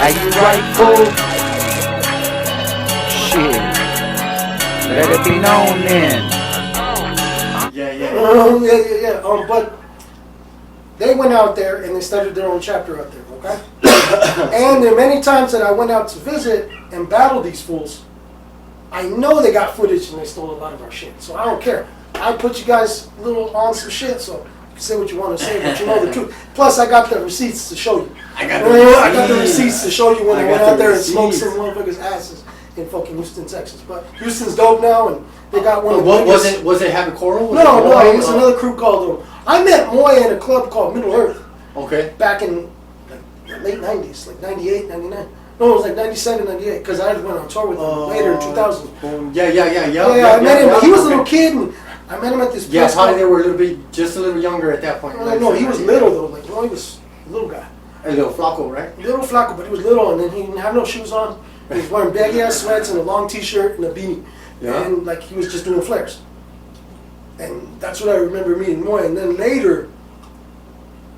Are you right, fool? Shit. Let it be known then. But they went out there and they started their own chapter out there, okay? And there are many times that I went out to visit and battle these fools. I know they got footage and they stole a lot of our shit, so I don't care. I put you guys a little on some shit, so you can say what you want to say, but you know the truth. Plus, I got the receipts to show you. I got the receipts to show you when I went out there and smoked some motherfuckers' asses in fucking Houston, Texas. But Houston's dope now, and they got one of the biggest. Was it having Cholo? No, it was another crew called I met Moy in a club called Middle Earth. Okay. Back in the late 90s, like 98, 99. No, it was like 97, 98, because I went on tour with him later in 2000. Yeah. I met him. He was a little kid, and I met him at this place. Yeah, probably they were just a little younger at that point. No, he was little though. Like, he was a little guy. A little flaco, right? Little flaco, but he was little, and then he didn't have no shoes on. He was wearing baggy ass sweats and a long t-shirt and a beanie. Yeah. And like he was just doing flares. And that's what I remember meeting Moy. And then later,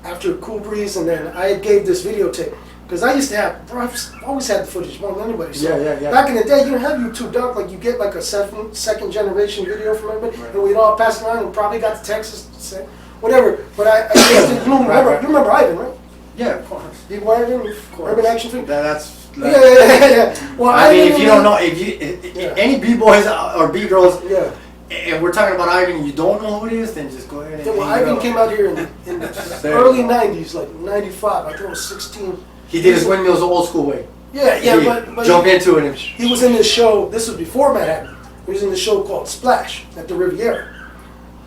after Cool Breeze, and then I gave this videotape. Because I used to have, bro, I've always had the footage more than anybody. So yeah. Back in the day, you didn't have YouTube, dog. Like, you get like a second generation video from everybody, right. And we'd all pass around and probably got to Texas, say, whatever. But I you remember Ivan, right? Yeah, of course. Big Ivan, of course. Urban Action Film. That's yeah. Well, I mean, if you don't know, any B-boys or B-girls, yeah. And we're talking about Ivan, you don't know who it is, then just go ahead and well, Ivan came out here in the early 90s, like 95. I think it was 16. He did his windmills the old school way. Yeah, but jump into it. He was in this show. This was before Manhattan. He was in this show called Splash at the Riviera.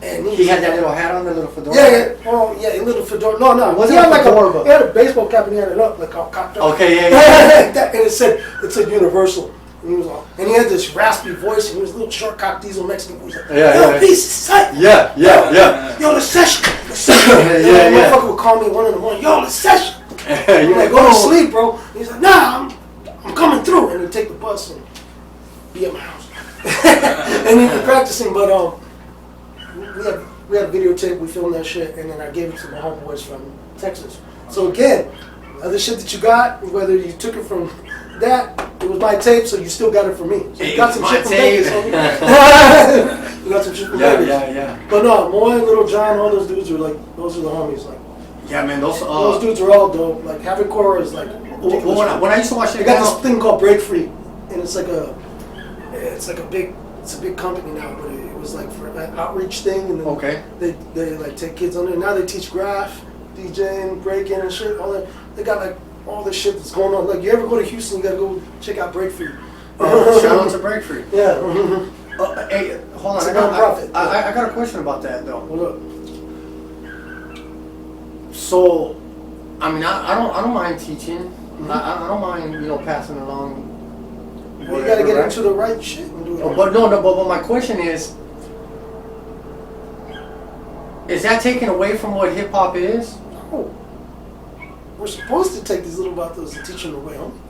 And he had that little hat on, the little fedora. Yeah, a little fedora. No, it wasn't like he had a baseball cap and he had it up like all cocked up. Okay, yeah. And it said Universal. And he was all, and he had this raspy voice, and he was a little short cock diesel Mexican voice. Like, yo, piece of sight. Yeah. Yo, the session. Yeah. Motherfucker would call me at 1 in the morning. Yo, the session. I'm like, go to sleep, bro. And he's like, nah, I'm coming through. And he'd take the bus and be at my house. And he'd be practicing, but we had a videotape, we filmed that shit, and then I gave it to my homeboys from Texas. So again, other shit that you got, whether you took it from that, it was my tape, so you still got it from me. So you got some shit from Vegas, homie. You got some shit from Vegas. Yeah. But no, Moy, Little John, all those dudes were like, those are the homies, like. Yeah, man, those dudes are all dope. Like, Havoc Core is like. When I used to watch it, they got this thing called Break Free, and it's a big company now, but it was like for that outreach thing, and then they like take kids on there. Now they teach graph, DJing, breaking and shit. All that. They got like all this shit that's going on. Like, you ever go to Houston, you gotta go check out Break Free. Shout out to Break Free. Yeah. Hey, hold on. It's a non-profit. I got a question about that though. What up? So, I mean, I don't mind teaching. Mm-hmm. I don't mind, passing along. Well, you gotta get into the right shit and do it. But my question is that taken away from what hip hop is? No. We're supposed to take these little battles and teach them the way home.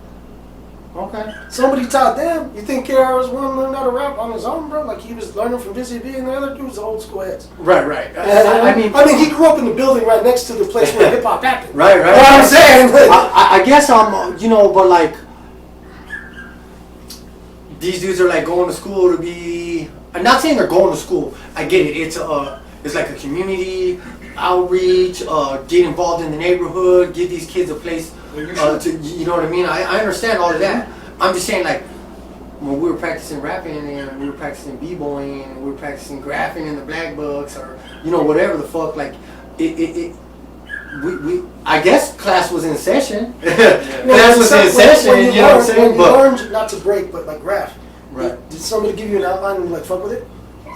Okay. Somebody taught them. You think KRS One learned how to rap on his own, bro? Like, he was learning from Dizzy B and the other dudes, the old school heads. Right. I mean, he grew up in the building right next to the place where hip hop happened. Right. You know what I'm saying? I guess but like, these dudes are like going to school to be. I'm not saying they're going to school. I get it. It's like a community outreach. Get involved in the neighborhood. Give these kids a place. You know what I mean? I understand all of that. I'm just saying, like, when we were practicing rapping and we were practicing b-boying and we were practicing graphing in the black books or whatever the fuck, like we I guess class was in session. Class was in session. You know what I'm saying? You learned not to break, but like graph. Right. Did somebody give you an outline and like fuck with it?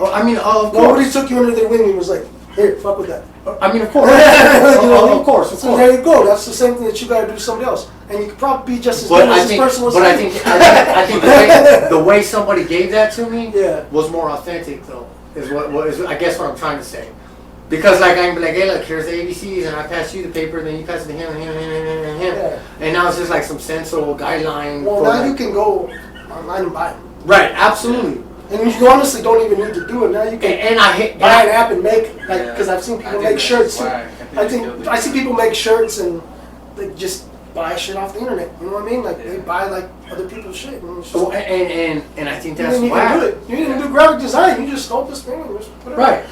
I mean, of course. Nobody took you under their wing and was like, here, fuck with that. I mean, of course. Of course. So there you go. That's the same thing that you got to do to somebody else, and you could probably be just as good as this person was. But I think the way somebody gave that to me was more authentic, though. Is I guess what I'm trying to say. Because like I'm like, hey, look, here's the ABCs, and I pass you the paper, then you pass it to him, and him. Yeah. And now it's just like some sensible guideline. Well, now you can go online and buy them. Right. Absolutely. And you honestly don't even need to do it now. You can buy an app and make because I've seen people make shirts. I see people make shirts and they just buy shit off the internet. You know what I mean? Like they buy like other people's shit. And, it's just, Oh, and I think that's you why. can do it. You didn't do graphic design. You just sculpt this thing and just put it Right.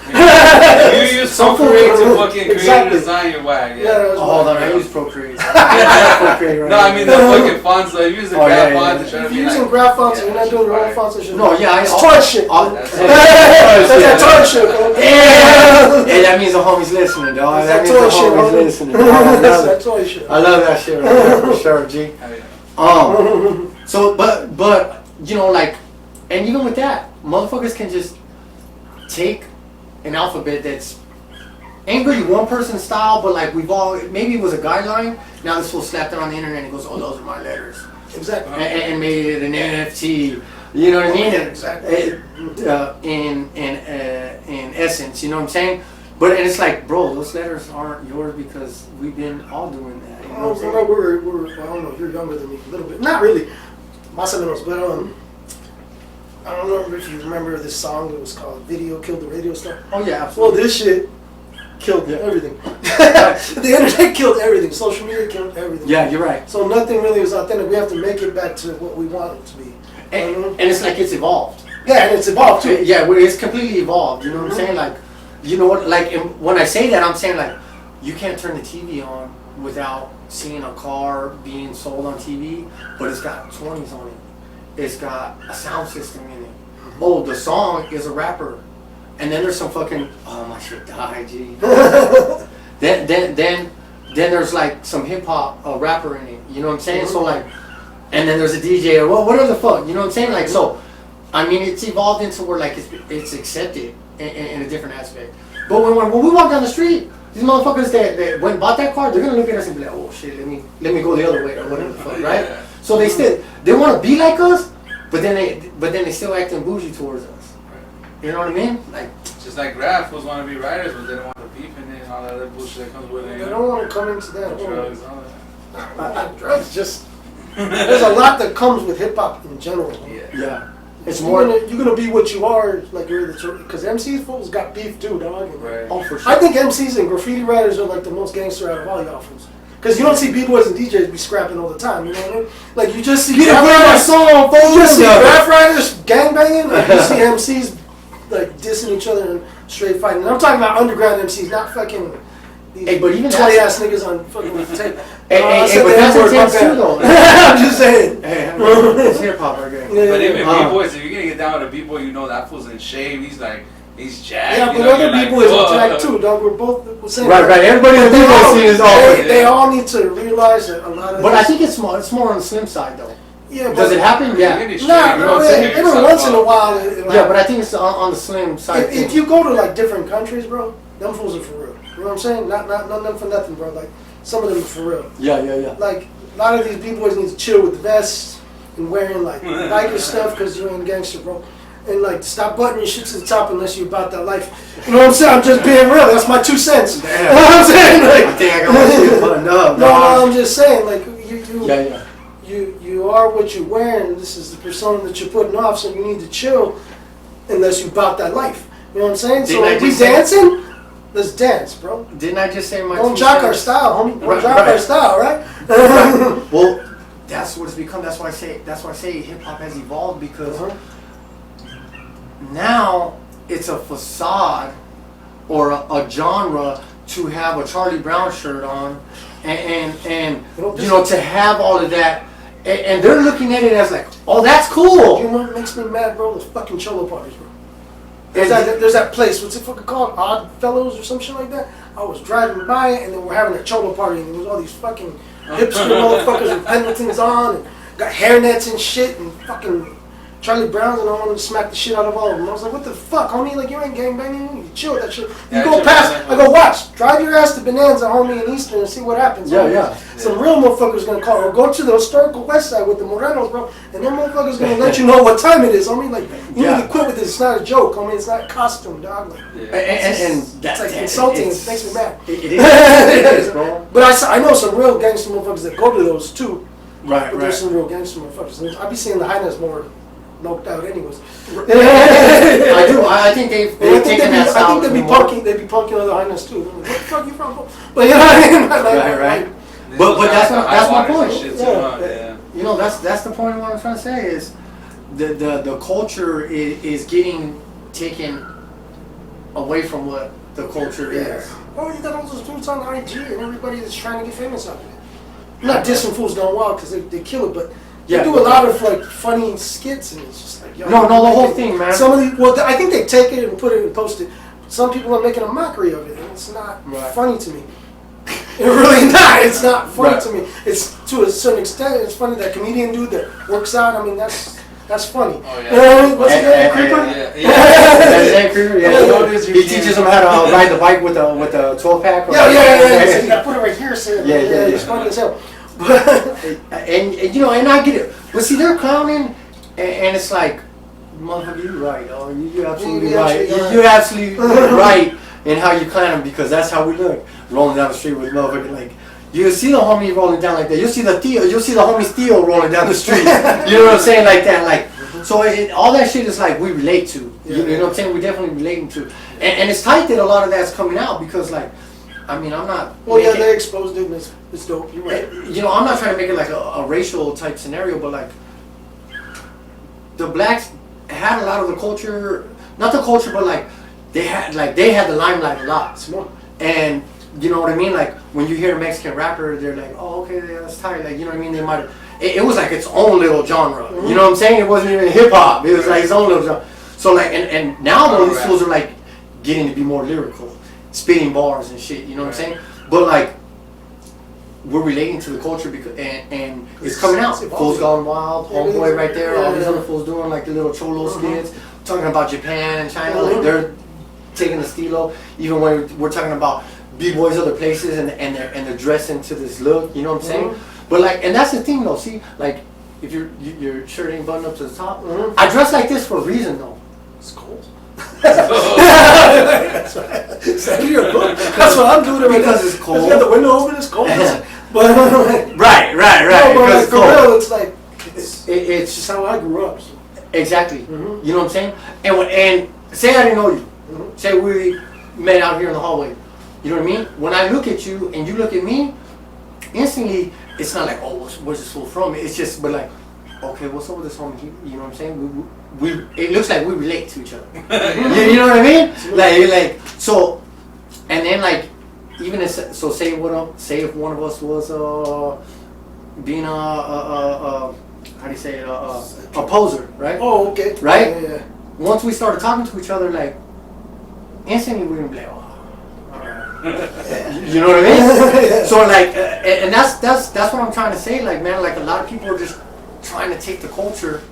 You use Procreate to fucking create Exactly. a design, you're whack. Yeah. Oh, hold on, I use Procreate. Procreate right No, I now. mean the fucking fonts. Like, you use the graph font to try to If be you're using like, graph fonts and yeah, you're not doing your own right. fonts and shit. No, yeah, it's toy shit. That's That's that toy shit, bro. Hey, that means the homies listening, dog. That That's means that the toy shit, homies homie. listening. Dog. I That's love that it. toy shit. I love that shit right there for sure, G. So, but you know, like, and even with that, motherfuckers can just take an alphabet that's ain't really one person's style, but like we've all maybe it was a guideline. Now this fool slapped it on the internet and goes, "Oh, those are my letters," Exactly. and made it an NFT. You know what I mean? Yeah, exactly. In essence, you know what I'm saying? But and it's like, bro, those letters aren't yours because we've been all doing that. You know what I'm saying? We're I don't know, you're younger than me a little bit. Not really. Más o menos, but I don't know if you remember this song that was called Video Killed the Radio Star. Oh yeah, Well, absolutely. this shit killed Yeah. everything. The internet killed everything. Social media killed everything. Yeah, you're right. So nothing really is authentic. We have to make it back to what we want it to be. And it's like it's evolved. Yeah, and it's evolved too. Yeah, well, it's completely evolved. You know what I'm saying? Like, you know what? Like, and when I say that, I'm saying like, you can't turn the TV on without seeing a car being sold on TV, but it's got 20s on it. It's got a sound system in it. Oh, the song is a rapper, and then there's some fucking my shit died, G. then there's like some hip hop rapper in it. You know what I'm saying? So like, and then there's a DJ or whatever the fuck. You know what I'm saying? Like so. I mean, it's evolved into where like it's accepted in a different aspect. But when we walk down the street, these motherfuckers that went and bought that car, they're gonna look at us and be like, oh shit, let me go the other way or whatever the fuck, right? Yeah. So they want to be like us, but then they still acting bougie towards us. You know what I mean? Like just like graphs want to be writers, but they don't want to beef and all that other bullshit that comes with it. They don't want to come into that. Drugs, all that. Drugs just. There's a lot that comes with hip hop in general. yeah, it's You're more. gonna be what you are, like you're the because MCs fools got beef too, dog. Right. Oh, for sure. I think MCs and graffiti writers are like the most gangster out of all y'all fools. Because you don't see B-boys and DJs be scrapping all the time, you know what I mean? Like you just see graph writers, you just see graph writers gangbanging, and you see MCs like dissing each other and straight fighting. And I'm talking about underground MCs, not fucking these Hey, but even 20 ass niggas on fucking tape. Hey, but that's intense too, though. I'm just saying. Hey, it's hip hop right there. Yeah, But even Uh-huh. B-boys, if you're gonna get down with a B-boy, you know that fool's in shape. He's jacked. Yeah, you but know, other you're like, B-boys "Whoa." are jacked too, dog. We're both saying Right. Everybody in the They B-boy all- scene is all. They all need to realize that a lot of But I this- think it's more on the slim side though. yeah, Does it happen? You're Yeah. getting straight, Nah, you know no, what I'm saying? every once in a while. Yeah, but I think it's on the slim side. if you go to like different countries, bro, them fools are for real. You know what I'm saying? Not them for nothing, bro. Like some of them are for real. Yeah. Like a lot of these B-boys need to chill with the vests and wearing like biker stuff because you're in gangster, bro. And like stop buttoning your shit to the top unless you're about that life. You know what I'm saying? I'm just being real. That's my 2 cents. Damn. You know what I'm saying? I Like, think I got my shit buttoned up. no, dog. I'm just saying. Like Yeah. you are what you're wearing. This is the persona that you're putting off. So you need to chill unless you're about that life. You know what I'm saying? Didn't So I if we just say- dancing, let's dance, bro. Didn't I just say my? Don't 2 jock our cents? style, homie. Don't Right, jock right. our style, right? Well, that's what it's become. That's why I say hip hop has evolved because now it's a facade or a genre to have a Charlie Brown shirt on, and you know to have all of that, and they're looking at it as like, oh, that's You cool. know what makes me mad, bro? Those fucking Cholo parties, bro. And There's that place, what's it fucking called? Odd Fellows or some shit like that? I was driving by it and then we're having a Cholo party and there was all these fucking hipster motherfuckers with Pendletons on and got hairnets and shit and fucking Charlie Browns and I wanted to smack the shit out of all of them. I was like, what the fuck, homie? Like, you ain't gangbanging, you chill with that shit. You Yeah, go chill past, with that. I go, watch, drive your ass to Bonanza, homie, in Eastern and see what happens. Yeah, homie. yeah. Some real motherfuckers gonna call, or go to the historical west side with the Morenos, bro, and them motherfuckers gonna let you know what time it is, homie. Like, you Yeah. need to quit with this, it's not a joke, homie, it's not a costume, dog. Like, And it's like insulting, it makes me mad. It is, bro. But I know some real gangster motherfuckers that go to those too. Right, But there's some real gangster motherfuckers. I be seeing the highness more noped out anyways. I do. I think they've I think taken that I style. think they be more. punking the highness too. Like, where the fuck you from? But you know what I mean? Like, Right. But that's my point. Yeah. You know, that's the point of what I'm trying to say is the culture is getting taken away from what the culture is. Oh, you got all those dudes on IG and everybody is trying to get famous out of it. I'm not dissing fools going wild because they kill it, but they do a lot of like funny skits and it's just like, yo. No, the whole thing, man. Some of the, well, I think they take it and put it and post it. Some people are making a mockery of it and it's not funny to me. It's really not. It's not funny to me. It's to a certain extent. It's funny that comedian dude that works out. I mean, that's funny. Oh, yeah. You know what I mean? What's his name? Creeper? Yeah. Creeper? Yeah. He teaches them how to ride the bike with a 12 pack. Yeah. So you gotta put it right here. So yeah. It's funny as hell. and you know, and I get it. But see, they're clowning, and it's like, motherfucker, you're right. Oh, you're absolutely right. You're absolutely right in how you clown them because that's how we look. Rolling down the street with motherfucker like. You see the homie rolling down like that. You'll see the homie Theo rolling down the street. You know what I'm saying? Like that. Like so all that shit is like we relate to. You know what I'm saying? We definitely relating to. And it's tight that a lot of that's coming out because like I mean I'm not they exposed it and it's dope. You're right. You know, I'm not trying to make it like a racial type scenario, but like the blacks had a lot of the culture, not the culture, but like they had the limelight a lot. Smart. And you know what I mean? Like when you hear a Mexican rapper, they're like, "Oh, okay, that's tight." Like you know what I mean? They might. It was like its own little genre. You know what I'm saying? It wasn't even hip hop. It was like its own little genre. So like, and now though these fools are like getting to be more lyrical, spitting bars and shit. You know what I'm saying? But like, we're relating to the culture because and it's coming out. Fools Gone Wild, Homeboy right there. All these other fools doing like the little Cholo skits, talking about Japan and China. Like they're taking the stilo. Even when we're talking about BBoys other places and they're dressing to this look, you know what I'm saying? But like, and that's the thing though. See, like, if your shirt ain't buttoned up to the top, I dress like this for a reason though. It's cold. That's what I'm doing because it's cold. You got the window open. It's cold. But right. No, but like, for real, it's like it's just how I grew up. So. Exactly. You know what I'm saying? And say I didn't know you. Say we met out here in the hallway. You know what I mean? When I look at you and you look at me, instantly it's not like, oh, where's this fool from? It's just, but like, okay, what's up with this homie? You know what I'm saying? We it looks like we relate to each other. you know what I mean? Like so, and then like, even if, so say if one of us was being how do you say it? A poser, right? Oh, okay. Right? Yeah. Once we started talking to each other, like instantly we're gonna be like, oh. You know what I mean? So like, and that's what I'm trying to say. Like, man, like a lot of people are just trying to take the culture,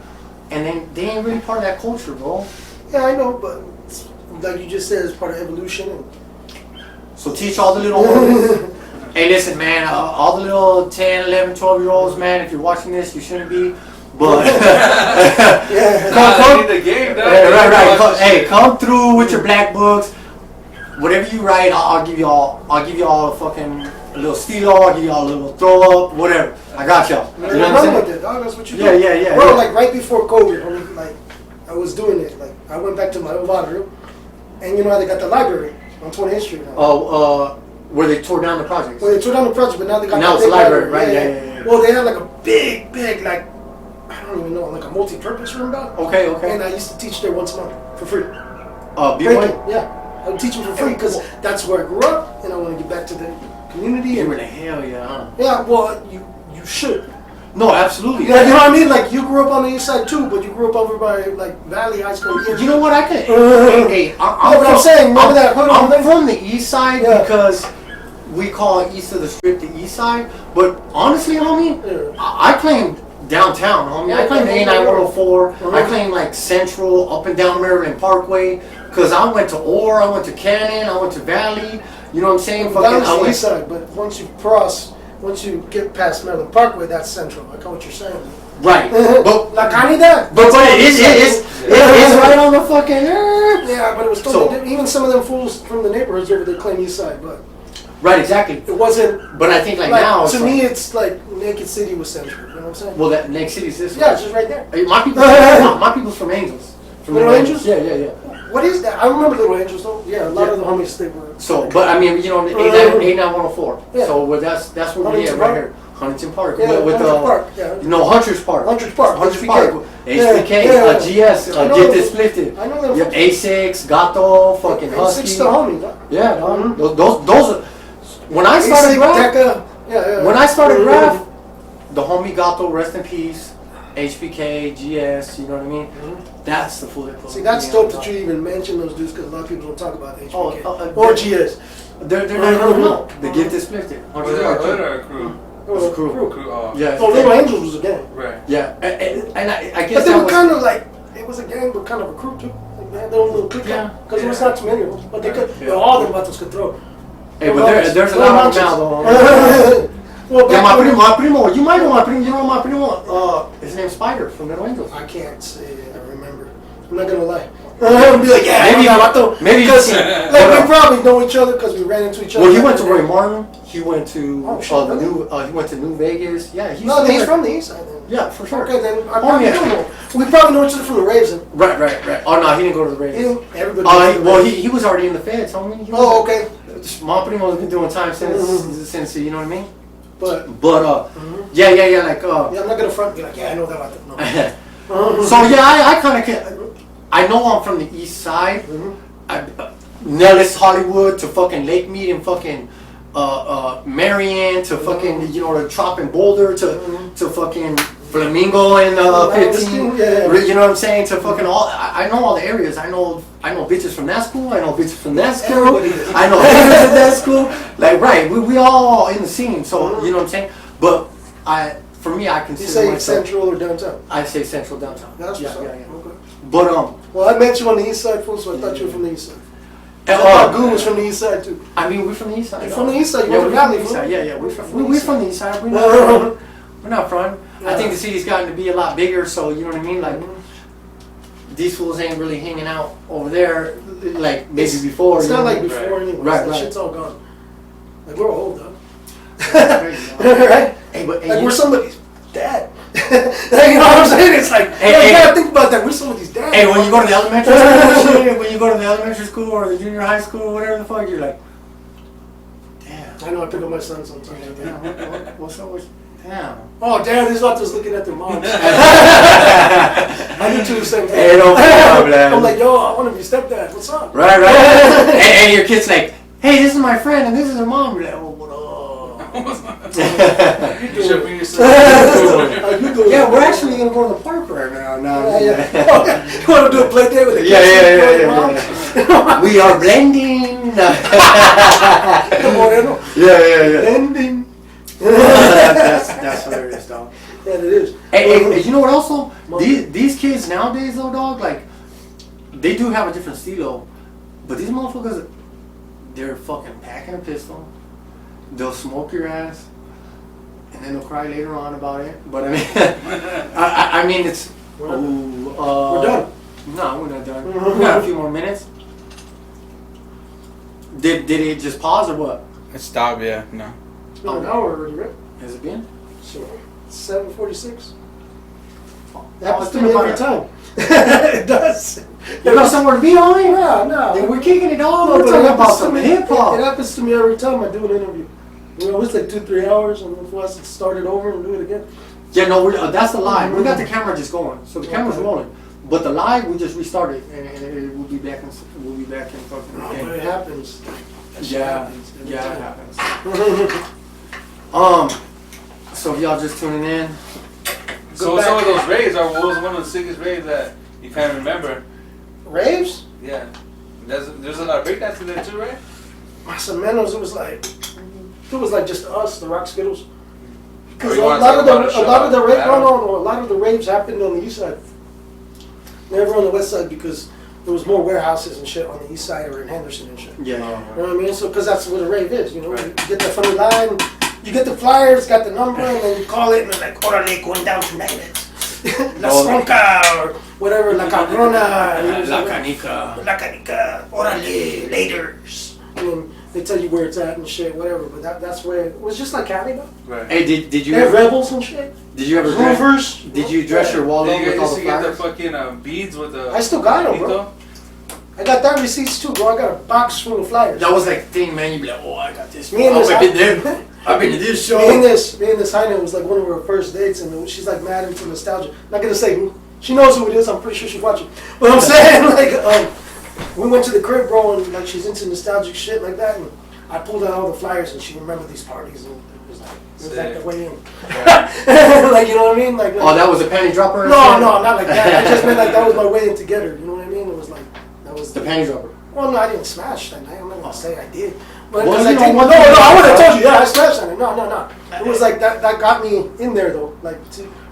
and then they ain't really part of that culture, bro. Yeah, I know, but like you just said, it's part of evolution. And so teach all the little homies. Hey, listen, man, all the little 10, 11, 12-year-olds, man, if you're watching this, you shouldn't be. But come the game, right. Come through with your black books. Whatever you write, I'll give you all a fucking little stilo. I'll give you all a little throw up, whatever. I got y'all. You know what I'm saying? With it, dog. That's what you do. Yeah. Bro, like right before COVID, like I was doing it. Like I went back to my old barrio, and you know how they got the library on 20th Street now. Oh, where they tore down the projects. Well, they tore down the project, but now they got. Now it's a library, right? Yeah. Well, they had like a big, like I don't even know, like a multi-purpose room, dog. Okay. And I used to teach there once a month for free. B-boy? Yeah. I would teach them for free because that's where I grew up, and I want to get back to the community. You were like, hell yeah, huh? Yeah, well, you should. No, absolutely. Yeah, you know what I mean? Like, you grew up on the east side too, but you grew up over by, like, Valley High School. You know what? I could. I'm saying, remember that hood I'm from the east side because we call east of the strip the east side. But honestly, homie, I claim downtown, homie. I claim the A9104. I claim, like, Central, up and down Maryland Parkway. Because I went to Orr, I went to Cannon, I went to Valley. You know what I'm saying? Valley's the east side, but once you get past Maryland Parkway, that's Central. I know what you're saying. Right. But La Canida. But it's right on the fucking. Yeah, but it was still even some of them fools from the neighborhoods over there claim east side, but. Right, exactly. It wasn't. But I think like now. To me, it's like Naked City was Central. You know what I'm saying? Well, that Naked City is this. Yeah, it's just right there. My people's from Angels. From Angels? Yeah. What is that? I remember Little Angels though. Yeah, a lot of the homies they were. So, but I mean, you know, 89104. Yeah. So that's where we Huntington at right Park? here. Huntington Park. Yeah, with Hunter's Park. Yeah. No, Hunter's Park. Hunter's Park. Hunter's HBK. Park. HBK, Yeah. GS, I know Get them. This Lifted. I know them. Yeah, A6, Gato, fucking Husky. 6 the homies. Huh? Yeah, Mhm. those are. When I started A6, Graph, Deca. Yeah. when I started Mhm. Graph, the homie Gato, rest in peace. HBK, GS, you know what I mean? That's the full hip. See, that's dope that you even mention those dudes because a lot of people don't talk about HBK Oh, or GS. They're not even know. The Gift is Lifted. Was it a hood or a crew? It was a Crew. Crew, oh. Yeah. Oh, Little Angels was a gang. Right. Yeah, and I guess But they that were was, kind of like, it was a gang, but kind of a crew too. Like they had their own little clique. Yeah. Because there was not too many of them. But they could, Yeah. all them vatos could throw. Hey, but there's a lot of them now though. Well, Yeah, back when- my primo, you might know my primo, you know my primo, his name's Spider from Little Angels. I can't say I remember. I'm not gonna lie. I'll be like, yeah, Maybe- I know that vato. maybe you Because see- like, we probably know each other because we ran into each other. Well, he went to Roy Martin, he went to Oh, shit, the really? he went to New Vegas, yeah, No, he's from the east side then. Yeah, for sure. Okay, then I probably yeah. don't know. We probably know each other from the Raves then. Right. Oh no, he didn't go to the Raiders. Everybody knows the Well, Raves. he was already in the feds, homie. He was- Oh, okay. My primo's been doing time Mhm. since you know what I mean. But, But yeah, like yeah, I'm not gonna front and be like, yeah, I know that vato. No. So yeah, I kind of can. I know I'm from the east side. Nellis, Hollywood to fucking Lake Mead and fucking Marion to fucking you know the Trop and Boulder to fucking Flamingo and 15. Yeah. You know what I'm saying? To fucking all. I know all the areas. I know bitches from that school. I know bitches from that school. Everybody does. I know bitches from that school. Like right, we all in the scene. So you know what I'm saying. But for me, I You consider say myself. central or downtown? I say central downtown. That's yeah, what's up. yeah. Okay. But Well, I met you on the east side, fool, so I thought you were from the east side. I and, thought Goo was from the east side too. I mean, we're from the east side. You're dog. from the east side, Yeah, you're we're from from the the east valley, side. fool. Yeah, we're You're from the east side. We're not front. I think the city's gotten to be a lot bigger, so you know what I mean. Like these fools ain't really hanging out over there like maybe before. It's you not know? like before anyway. Right, That right. shit's all gone. Like we're old, though. Crazy, Right? Hey, but Like we're somebody's dad. Like, you know what I'm saying? It's like, Hey, you gotta think about that. We're somebody's dad. Hey, when you go to the elementary school, shit, when you go to the elementary school or the junior high school, whatever the fuck, you're like, damn. I know I pick up my son sometimes. What's up with damn? Oh, damn, these vatos looking at their mom. I do too the same thing. Hey, no problem. I'm like, yo, I want to be stepdad. What's up? Right. and your kid's like, hey, this is my friend and this is her mom. You're like, oh, what up? You should bring yourself. How you doing? Yeah, we're actually gonna go to the park right now. Yeah. Oh, yeah. You want to do a play day with the kids? Yeah. We are blending. Yeah. Blending. That's hilarious, dog. Yeah, it is. Hey, you know what else though? These kids nowadays though, dog, like, they do have a different stilo, but these motherfuckers, they're fucking packing a pistol. They'll smoke your ass, and then they'll cry later on about it. But I mean, I mean it's. We're done. No, we're not done. We got a few more minutes. Did it just pause or what? It stopped, yeah. No. It's been an hour already, right? Has it been? So, 7:46. It Oh, happens it's to been me about every time. It does. You got somewhere to be, homie? No. Then we're kicking it off. No, We're but talking it about happens to some me. hip hop. It happens to me every time I do an interview. You know, it's like 2-3 hours, and then for us to start it over and do it again. Yeah, no, that's the live. We got the camera just going, so the camera's rolling. But the live, we just restarted, and we'll be back in. We'll be back in fucking. No, but it happens. That shit Yeah, happens every yeah, it time. happens. So if y'all just tuning in, So some of those raves are what was one of the sickest raves that you kind of remember? Raves? Yeah. There's a lot of breakdancing there too, right? Masamenos, it was like just us, the Rock Skittles. Because Or a you wanna lot talk of the about a show a lot of the raves happened on the east side. Never on the west side because there was more warehouses and shit on the east side or in Henderson and shit. yeah. You know what I mean? So, because that's what a rave is, you know? Right. You get the funny line, you get the flyers, got the number, and then you call it, and it's like, orale, going down tonight. La Sronca, or whatever, La Cabrona. La Canica. La Canica, orale, laters. And then they tell you where it's at and shit, whatever. But that's where it was just like Cali, though. Right. Hey, did you They had ever? rebels and shit. Did you ever dress? Rovers. Did you dress your wall up Then you with guys all used the to get the flyers? fucking beads with the. I still got 'em, bro. I got that receipts too, bro. I got a box full of flyers. That was like the thing, man. You'd be like, oh, I got this. Me and Oh, this- I've been there. I've been to this show. Me and this Heine was like one of her first dates, and she's like mad into nostalgia. Not gonna say who. She knows who it is. I'm pretty sure she's watching. But I'm saying, like, we went to the crib, bro, and like she's into nostalgic shit like that, and I pulled out all the flyers, and she remembered these parties, and it was like the way in. Like, you know what I mean? Like, Oh, that was a panty dropper? no, not like that. I just meant like that was my way in to get her. You know what I mean? It was like that was The panty dropper. Well, no, I didn't smash that night. I'm not gonna say I did. But Well, 'cause you I know didn't- what- no, I would have told you. Yeah, I smashed that night. No. It was like that got me in there though. Like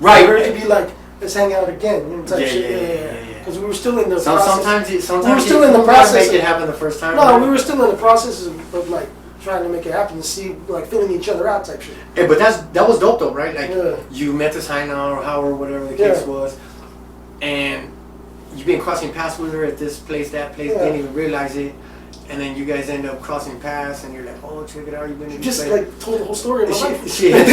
Right. for her to be like, let's hang out again. You know, type shit. Yeah. Because we were still in the So, process. sometimes we were you still in the gotta process. make it happen the first time. No, right? we were still in the process of like trying to make it happen to see like filling each other out type shit. Hey, but that was dope though, right? Like Yeah. you met this Heina or Howard, whatever the case Yeah. was, and you've been crossing paths with her at this place, that place, Yeah. didn't even realize it, and then you guys end up crossing paths, and you're like, oh, check it out, you've been to this Just place. like told the whole story in my life. Shit.